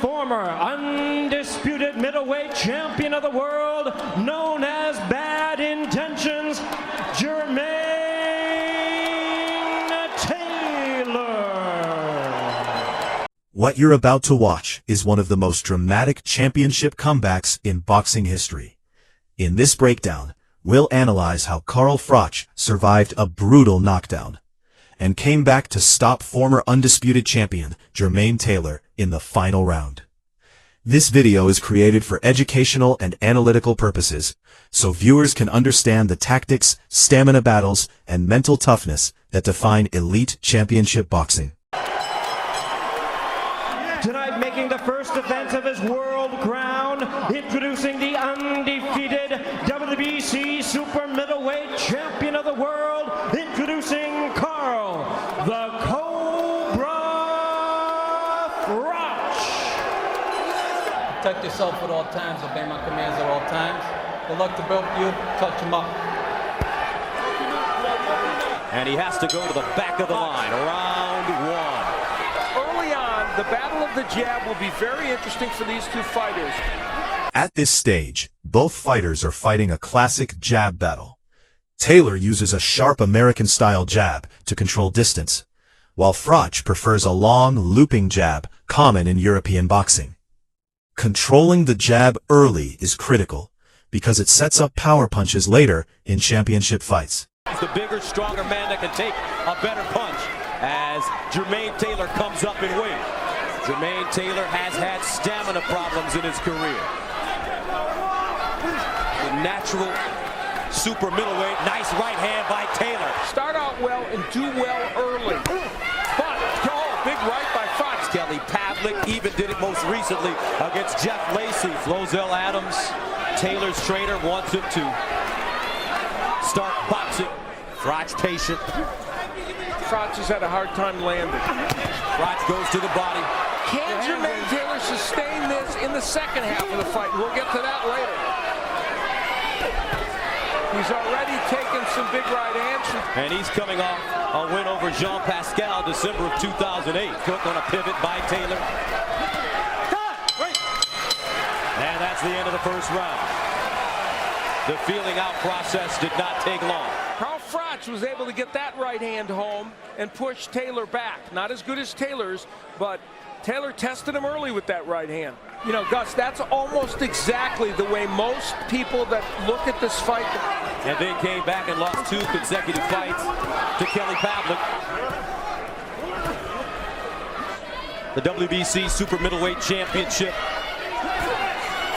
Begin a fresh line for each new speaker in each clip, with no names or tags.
former undisputed middleweight champion of the world, known as Bad Intentions, Jermain Taylor.
What you're about to watch is one of the most dramatic championship comebacks in boxing history. In this breakdown, we'll analyze how Carl Froch survived a brutal knockdown and came back to stop former undisputed champion Jermain Taylor in the final round. This video is created for educational and analytical purposes, so viewers can understand the tactics, stamina battles, and mental toughness that define elite championship boxing.
Tonight, making the first defense of his world crown, introducing the undefeated WBC super middleweight champion of the world, introducing Carl the Cobra Froch.
Protect yourself at all times, obey my commands at all times. Good luck to both of you. Touch him up.
And he has to go to the back of the line. Round one.
Early on, the battle of the jab will be very interesting for these two fighters.
At this stage, both fighters are fighting a classic jab battle. Taylor uses a sharp American-style jab to control distance, while Froch prefers a long, looping jab common in European boxing. Controlling the jab early is critical, because it sets up power punches later in championship fights.
He's the bigger, stronger man that can take a better punch as Jermain Taylor comes up in weight. Jermain Taylor has had stamina problems in his career. The natural super middleweight, nice right hand by Taylor.
Start out well and do well early. But, big right by Froch.
Kelly Pavlik even did it most recently against Jeff Lacey. Flozell Adams, Taylor's trainer, wants him to start boxing. Froch patient.
Froch has had a hard time landing.
Froch goes to the body.
Can Jermain Taylor sustain this in the second half of the fight? We'll get to that later. He's already taken some big right hands.
And he's coming off a win over Jean Pascal, December of 2008. Cook on a pivot by Taylor. And that's the end of the first round. The feeling out process did not take long.
Carl Froch was able to get that right hand home and push Taylor back. Not as good as Taylor's, but Taylor tested him early with that right hand. You know, Gus, that's almost exactly the way most people that look at this fight.
And then came back and lost 2 consecutive fights to Kelly Pavlik. The WBC Super Middleweight Championship.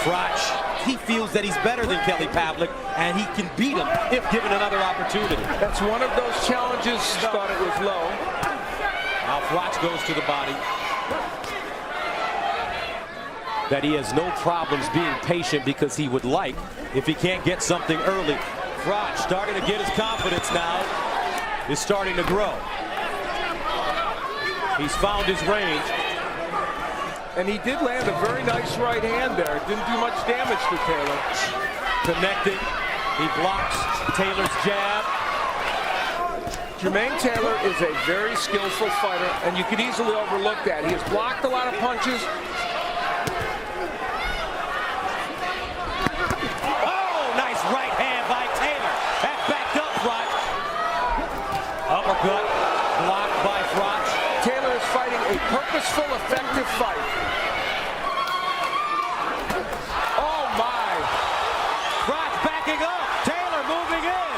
Froch, he feels that he's better than Kelly Pavlik, and he can beat him if given another opportunity.
That's one of those challenges. Thought it was low.
Now Froch goes to the body. That he has no problems being patient because he would like if he can't get something early. Froch starting to get his confidence now. Is starting to grow. He's found his range.
And he did land a very nice right hand there. Didn't do much damage to Taylor.
Connecting. He blocks Taylor's jab.
Jermain Taylor is a very skillful fighter, and you could easily overlook that. He has blocked a lot of punches.
Oh, nice right hand by Taylor. That backed up Froch. Uppercut blocked by Froch.
Taylor is fighting a purposeful, effective fight. Oh, my.
Froch backing up. Taylor moving in.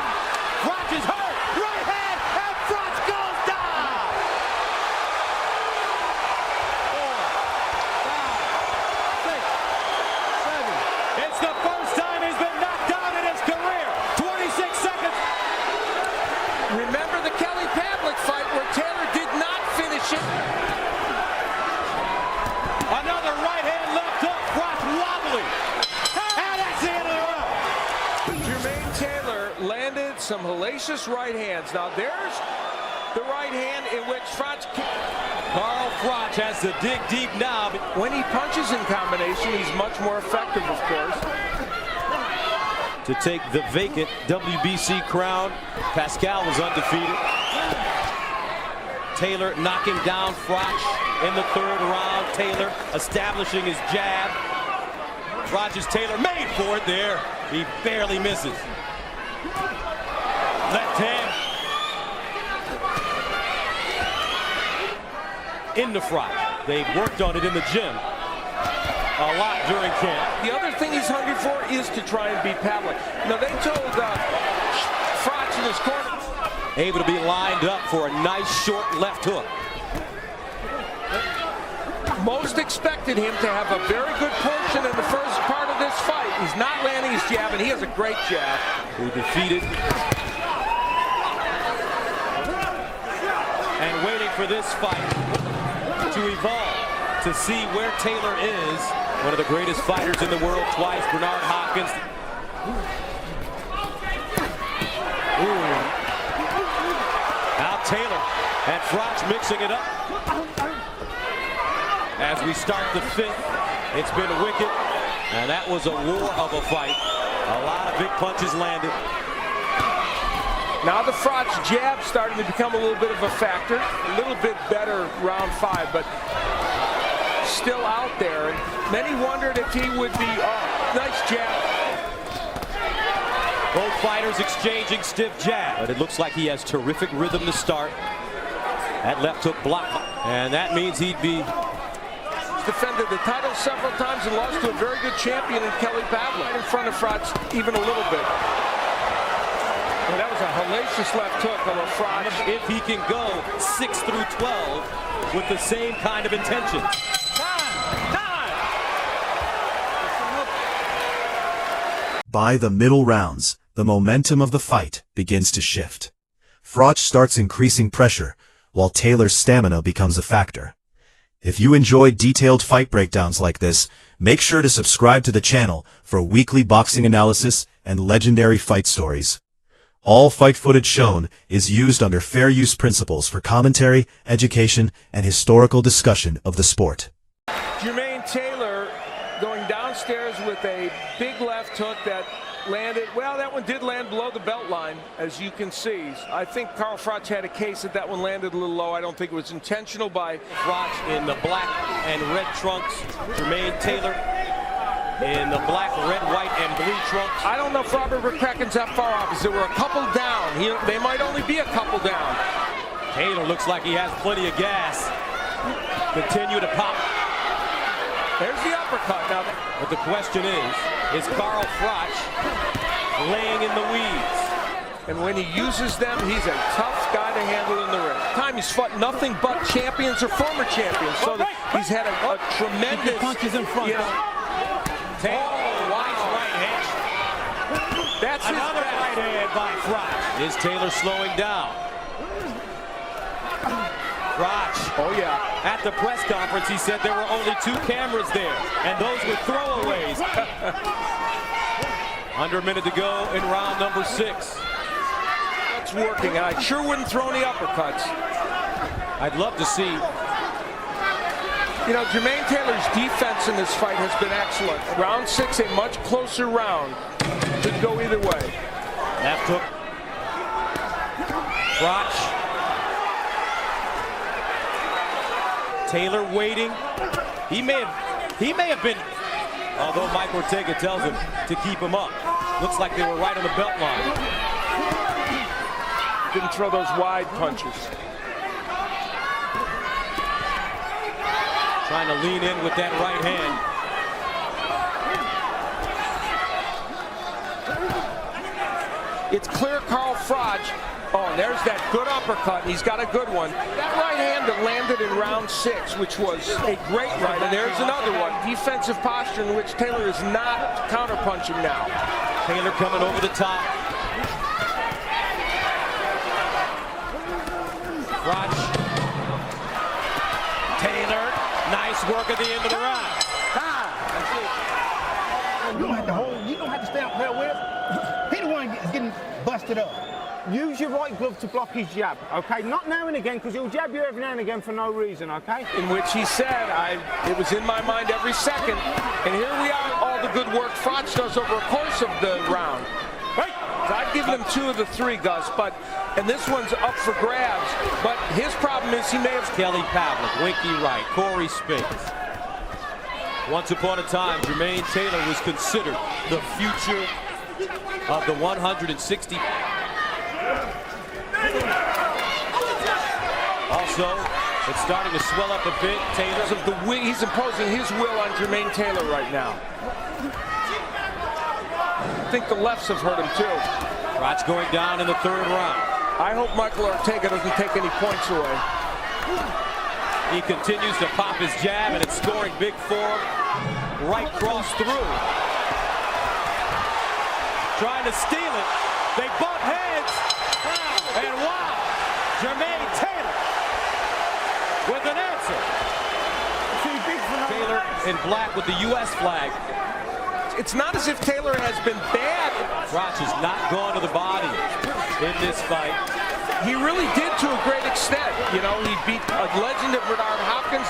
Froch is hurt. Right hand, and Froch goes down. 4, 5, 6, 7. It's the first time he's been knocked down in his career. 26 seconds.
Remember the Kelly Pavlik fight where Taylor did not finish it.
Another right hand left hook. Froch wobbly. And that's the end of the round.
Jermain Taylor landed some hellacious right hands. Now there's the right hand in which Froch...
Carl Froch has to dig deep now.
When he punches in combination, he's much more effective, of course.
To take the vacant WBC crown, Pascal was undefeated. Taylor knocking down Froch. in the third round. Taylor establishing his jab. Rogers Taylor made for it there. He barely misses. Left hand. Into Froch. They've worked on it in the gym a lot during camp.
The other thing he's hungry for is to try and beat Pavlik. Now, they told Froch in his corner.
Able to be lined up for a nice short left hook.
Most expected him to have a very good portion in the first part of this fight. He's not landing his jab, and he has a great jab.
Who defeated. And waiting for this fight to evolve, to see where Taylor is. One of the greatest fighters in the world twice, Bernard Hopkins. Ooh. Now Taylor and Froch mixing it up. As we start the fifth, it's been wicked, and that was a war of a fight. A lot of big punches landed.
Now the Froch jab starting to become a little bit of a factor. A little bit better round 5, but still out there. And many wondered if he would be, nice jab.
Both fighters exchanging stiff jab, but it looks like he has terrific rhythm to start. That left hook block, and that means he'd be...
Defended the title several times and lost to a very good champion in Kelly Pavlik. In front of Froch even a little bit. And that was a hellacious left hook of a Froch.
If he can go 6 through 12 with the same kind of intention.
By the middle rounds, the momentum of the fight begins to shift. Froch starts increasing pressure, while Taylor's stamina becomes a factor. If you enjoy detailed fight breakdowns like this, make sure to subscribe to the channel for weekly boxing analysis and legendary fight stories. All fight footage shown is used under fair use principles for commentary, education, and historical discussion of the sport.
Jermain Taylor going downstairs with a big left hook that landed, well, that one did land below the belt line, as you can see. I think Carl Froch had a case that one landed a little low. I don't think it was intentional by
Froch in the black and red trunks. Jermain Taylor in the black, red, white, and blue trunks.
I don't know if Robert McCracken's that far off, because they were a couple down. They might only be a couple down.
Taylor looks like he has plenty of gas. Continue to pop.
There's the uppercut now.
But the question is Carl Froch laying in the weeds?
And when he uses them, he's a tough guy to handle in the ring. He's fought nothing but champions or former champions, so he's had a tremendous
punches in front.
Wise right hand.
That's
another right hand by Froch. Is Taylor slowing down? Froch.
Oh yeah.
At the press conference, he said there were only 2 cameras there, and those were throwaways. Under a minute to go in round number 6.
That's working, and I sure wouldn't throw any uppercuts.
I'd love to see.
You know, Jermain Taylor's defense in this fight has been excellent. Round 6, a much closer round. Could go either way.
Left hook. Froch. Taylor waiting. He may have been, although Mike Ortega tells him to keep him up. Looks like they were right on the belt line.
Didn't throw those wide punches.
Trying to lean in with that right hand.
It's clear Carl Froch. Oh, and there's that good uppercut. He's got a good one. That right hand that landed in round 6, which was a great right, and there's another one. Defensive posture in which Taylor is not counterpunching now.
Taylor coming over the top. Froch. Taylor. Nice work at the end of the round.
You don't have to stay up there with. He the one that's getting busted up. Use your right glove to block his jab, okay? Not now and again, because he'll jab you every now and again for no reason, okay?
In which he said, it was in my mind every second. And here we are, all the good work Froch does over the course of the round. Right, side I've given him 2 of the 3, Gus, and this one's up for grabs. But his problem is he may have...
Kelly Pavlik, Winky Wright, Corey Spinks. Once upon a time, Jermain Taylor was considered the future of the 160. Also, it's starting to swell up a bit. Taylor's
of the wing, he's imposing his will on Jermain Taylor right now. I think the lefts have hurt him too.
Froch going down in the 3rd round.
I hope Michael Ortega doesn't take any points away.
He continues to pop his jab, and it's scoring big for him. Right cross through. Trying to steal it. They butt heads. And wow, Jermain Taylor with an answer. Taylor in black with the U.S. flag.
It's not as if Taylor has been bad.
Froch has not gone to the body in this fight.
He really did to a great extent. You know, he beat a legend of Bernard Hopkins.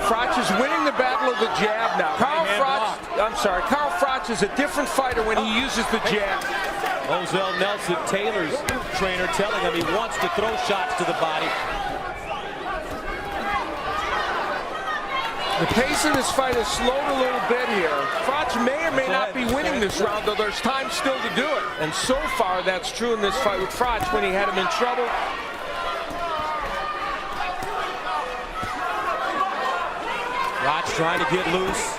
Froch is winning the battle of the jab now. Carl Froch is a different fighter when he uses the jab.
Ozell Nelson, Taylor's trainer, telling him he wants to throw shots to the body.
The pace of this fight has slowed a little bit here. Froch may or may not be winning this round, though there's time still to do it. And so far, that's true in this fight with Froch when he had him in trouble.
Froch trying to get loose,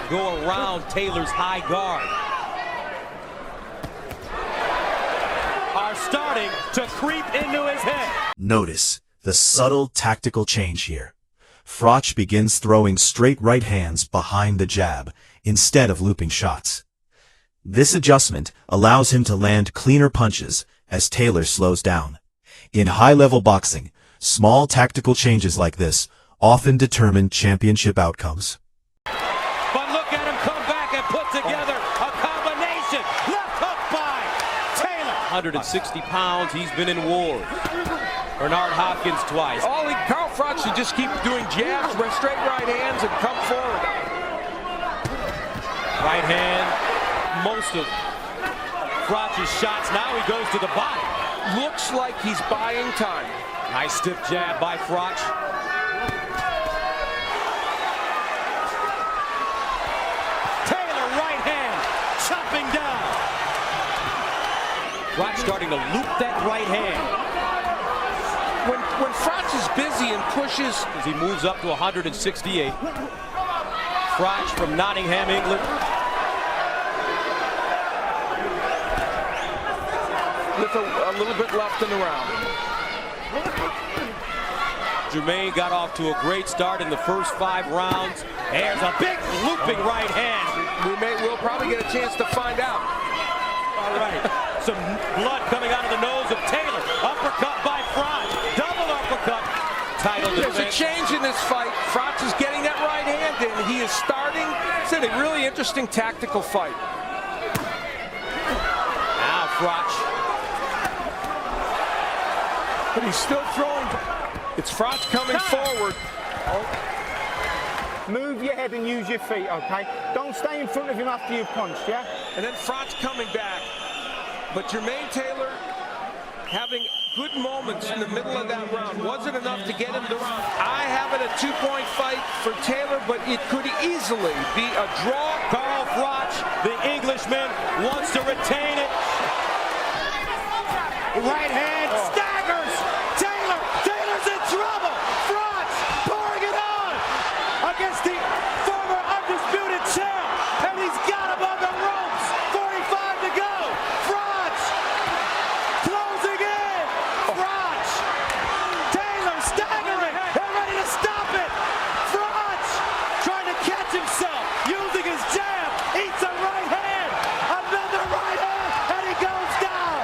go around Taylor's high guard. Are starting to creep into his head.
Notice the subtle tactical change here. Froch begins throwing straight right hands behind the jab instead of looping shots. This adjustment allows him to land cleaner punches as Taylor slows down. In high-level boxing, small tactical changes like this often determine championship outcomes.
But look at him come back and put together a combination. Left hook by Taylor. 160 pounds, he's been in wars. Bernard Hopkins twice.
Carl Froch should just keep doing jabs, straight right hands, and come forward.
Right hand, most of Froch's shots. Now he goes to the body.
Looks like he's buying time.
Nice stiff jab by Froch. Taylor right hand, chopping down. Froch starting to loop that right hand.
When Froch is busy and pushes,
as he moves up to 168. Froch from Nottingham, England.
With a little bit left in the round.
Jermain got off to a great start in the first 5 rounds. There's a big looping right hand.
We'll probably get a chance to find out.
All right. Some blood coming out of the nose of Taylor. Uppercut by Froch. Double uppercut. Title defense.
There's a change in this fight. Froch is getting that right hand in. He is starting. It's a really interesting tactical fight.
Now Froch.
But he's still throwing. It's Froch coming forward.
Move your head and use your feet, okay? Don't stay in front of him after you've punched, yeah?
And then Froch coming back. But Jermain Taylor having good moments in the middle of that round. Wasn't enough to get him the round. I have it a 2-point fight for Taylor, but it could easily be a draw.
Carl Froch, the Englishman, wants to retain it. Right hand staggers. Taylor's in trouble. Froch pouring it on against the former undisputed champ, and he's got him on the ropes. 45 to go. Froch closing in. Froch. Taylor staggering. They're ready to stop it. Froch trying to catch himself, using his jab. Eats a right hand. Another right hand, and he goes down.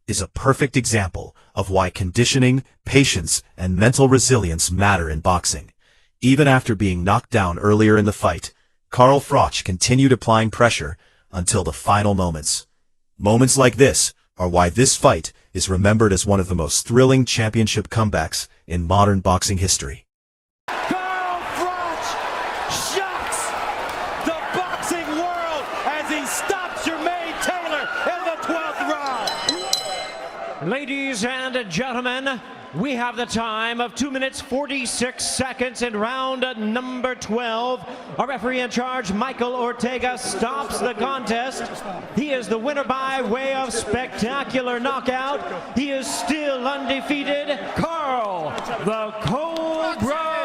is a perfect example of why conditioning, patience, and mental resilience matter in boxing. Even after being knocked down earlier in the fight, Carl Froch continued applying pressure until the final moments. Moments like this are why this fight is remembered as one of the most thrilling championship comebacks in modern boxing history.
Carl Froch shocks the boxing world as he stops Jermain Taylor in the 12th round.
Ladies and gentlemen, we have the time of 2 minutes 46 seconds in round number 12. Our referee in charge, Michael Ortega, stops the contest. He is the winner by way of spectacular knockout. He is still undefeated, Carl the Cobra